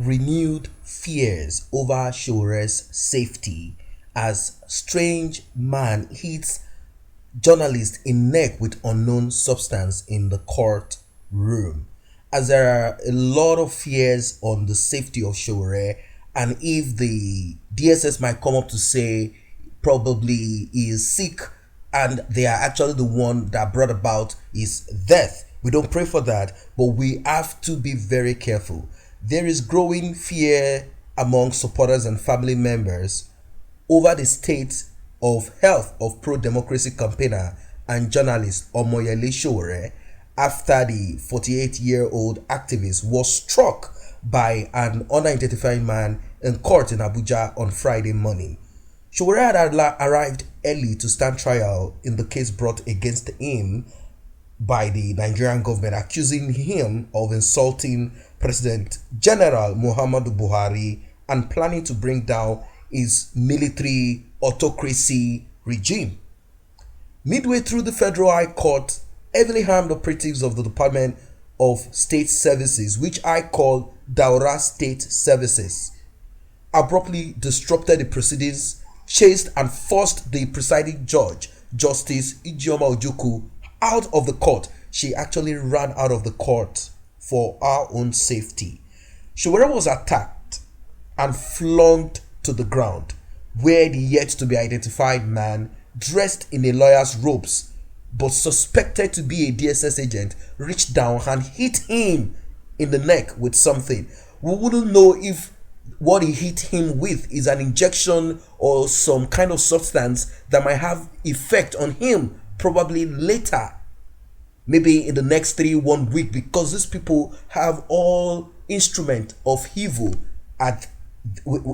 renewed fears over Sowore's safety as strange man hits journalist in neck with unknown substance in the courtroom. As there are a lot of fears on the safety of Sowore, and if the DSS might come up to say probably he is sick and they are actually the one that brought about his death. We don't pray for that, but we have to be very careful. There is growing fear among supporters and family members over the state of health of pro-democracy campaigner and journalist Omoyele Sowore after the 48-year-old activist was struck by an unidentified man in court in Abuja on Friday morning. Sowore had arrived early to stand trial in the case brought against him by the Nigerian government, accusing him of insulting President General Muhammadu Buhari and planning to bring down his military autocracy regime. Midway through, the Federal High Court heavily armed operatives of the Department of State Services, which I call Daura State Services, abruptly disrupted the proceedings, chased and forced the presiding judge, Justice Ijeoma Ojukwu, out of the court. She actually ran out of the court for our own safety. Sowore was attacked and flung to the ground, where the yet to be identified man, dressed in a lawyer's robes but suspected to be a DSS agent, reached down and hit him in the neck with something. We wouldn't know if what he hit him with is an injection or some kind of substance that might have effect on him probably later, maybe in the next 1 week, because these people have all instrument of evil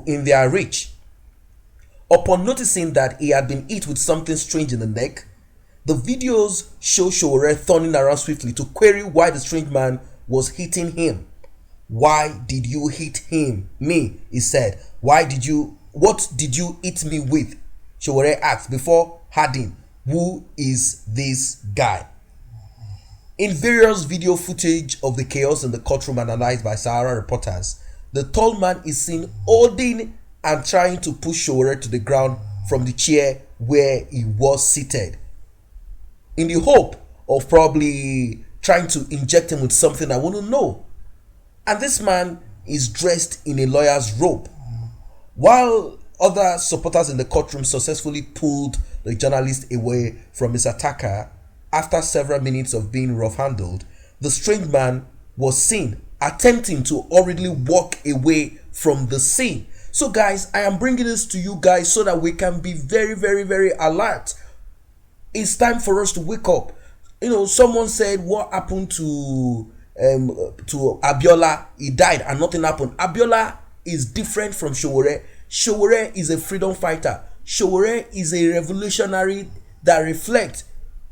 in their reach. Upon noticing that he had been hit with something strange in the neck, the videos show Sowore turning around swiftly to query why the strange man was hitting him. "Why did you hit him? Me," he said. What did you hit me with?" Sowore asked before adding, "Who is this guy?" In various video footage of the chaos in the courtroom analyzed by Sahara reporters, the tall man is seen holding and trying to push Sowore to the ground from the chair where he was seated, in the hope of probably trying to inject him with something I wouldn't know. And this man is dressed in a lawyer's robe. While other supporters in the courtroom successfully pulled the journalist away from his attacker after several minutes of being rough-handled, the strange man was seen attempting to hurriedly walk away from the scene. So guys, I am bringing this to you guys so that we can be very, very, very alert. It's time for us to wake up. Someone said, what happened to Abiola? He died and nothing happened. Abiola is different from Sowore. Sowore is a freedom fighter. Sowore is a revolutionary that reflects.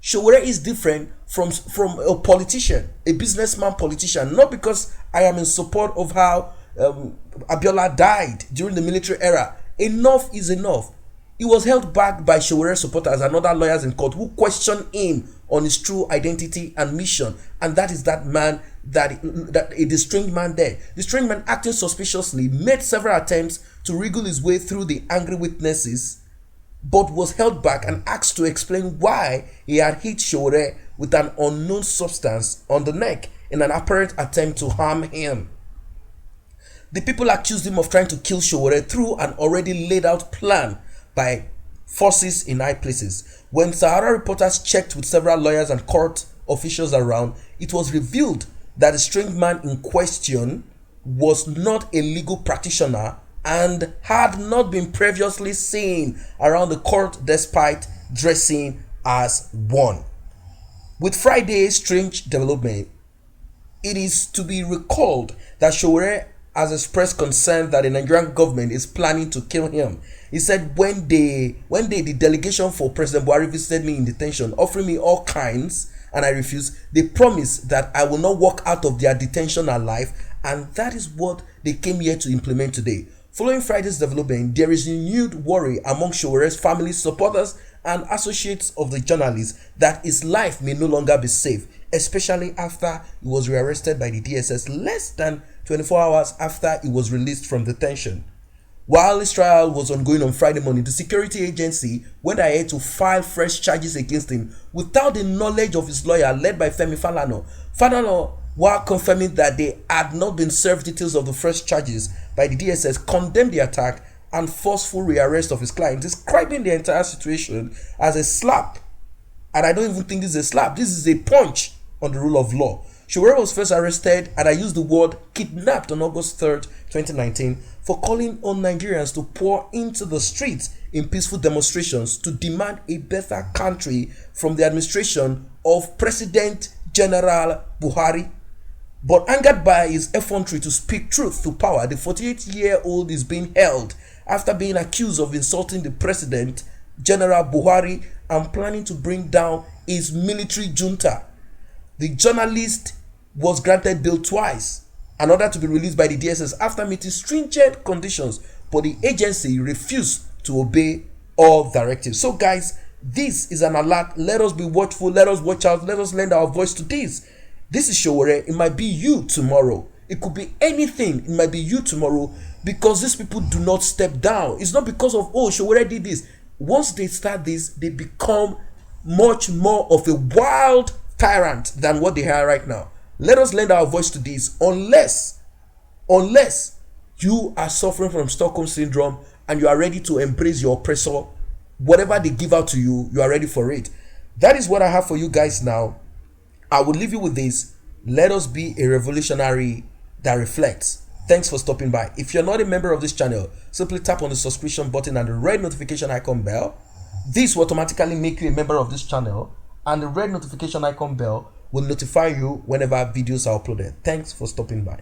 Sowore is different from a politician, a businessman politician. Not because I am in support of how Abiola died during the military era. Enough is enough. He was held back by Sowore supporters and other lawyers in court who questioned him on his true identity and mission. And that is that man, the strange man there. The strange man, acting suspiciously, made several attempts to wriggle his way through the angry witnesses, but was held back and asked to explain why he had hit Sowore with an unknown substance on the neck in an apparent attempt to harm him. The people accused him of trying to kill Sowore through an already laid out plan by forces in high places. When Sahara reporters checked with several lawyers and court officials around, it was revealed that the strange man in question was not a legal practitioner and had not been previously seen around the court despite dressing as one. With Friday's strange development, it is to be recalled that Sowore has expressed concern that the Nigerian government is planning to kill him. He said, when the delegation for President Buhari visited me in detention, offering me all kinds, and I refused, they promised that I will not walk out of their detention alive, and that is what they came here to implement today. Following Friday's development, there is renewed worry among Sowore's family, supporters, and associates of the journalist that his life may no longer be safe, especially after he was rearrested by the DSS less than 24 hours after he was released from detention. While his trial was ongoing on Friday morning, the security agency went ahead to file fresh charges against him without the knowledge of his lawyer, led by Femi Falana. Falana, while confirming that they had not been served details of the fresh charges by the DSS, condemned the attack and forceful rearrest of his client, describing the entire situation as a slap. And I don't even think this is a slap. This is a punch on the rule of law. Sowore was first arrested, and I used the word kidnapped, on August 3rd, 2019, for calling on Nigerians to pour into the streets in peaceful demonstrations to demand a better country from the administration of President General Buhari. But angered by his effrontery to speak truth to power, the 48-year-old is being held after being accused of insulting the President General Buhari and planning to bring down his military junta. The journalist was granted bail twice in order to be released by the DSS after meeting stringent conditions, but the agency refused to obey all directives. So guys, this is an alert. Let us be watchful. Let us watch out. Let us lend our voice to this. This is Sowore. It might be you tomorrow. It could be anything. It might be you tomorrow, because these people do not step down. It's not because of, oh, Sowore did this. Once they start this, they become much more of a wild tyrant than what they are right now. Let us lend our voice to this, unless you are suffering from Stockholm syndrome and you are ready to embrace your oppressor. Whatever they give out to you, you are ready for it. That is what I have for you guys now. I will leave you with this. Let us be a revolutionary that reflects. Thanks for stopping by. If you're not a member of this channel, simply tap on the subscription button and the red notification icon bell. This will automatically make you a member of this channel, and the red notification icon bell will notify you whenever videos are uploaded. Thanks for stopping by.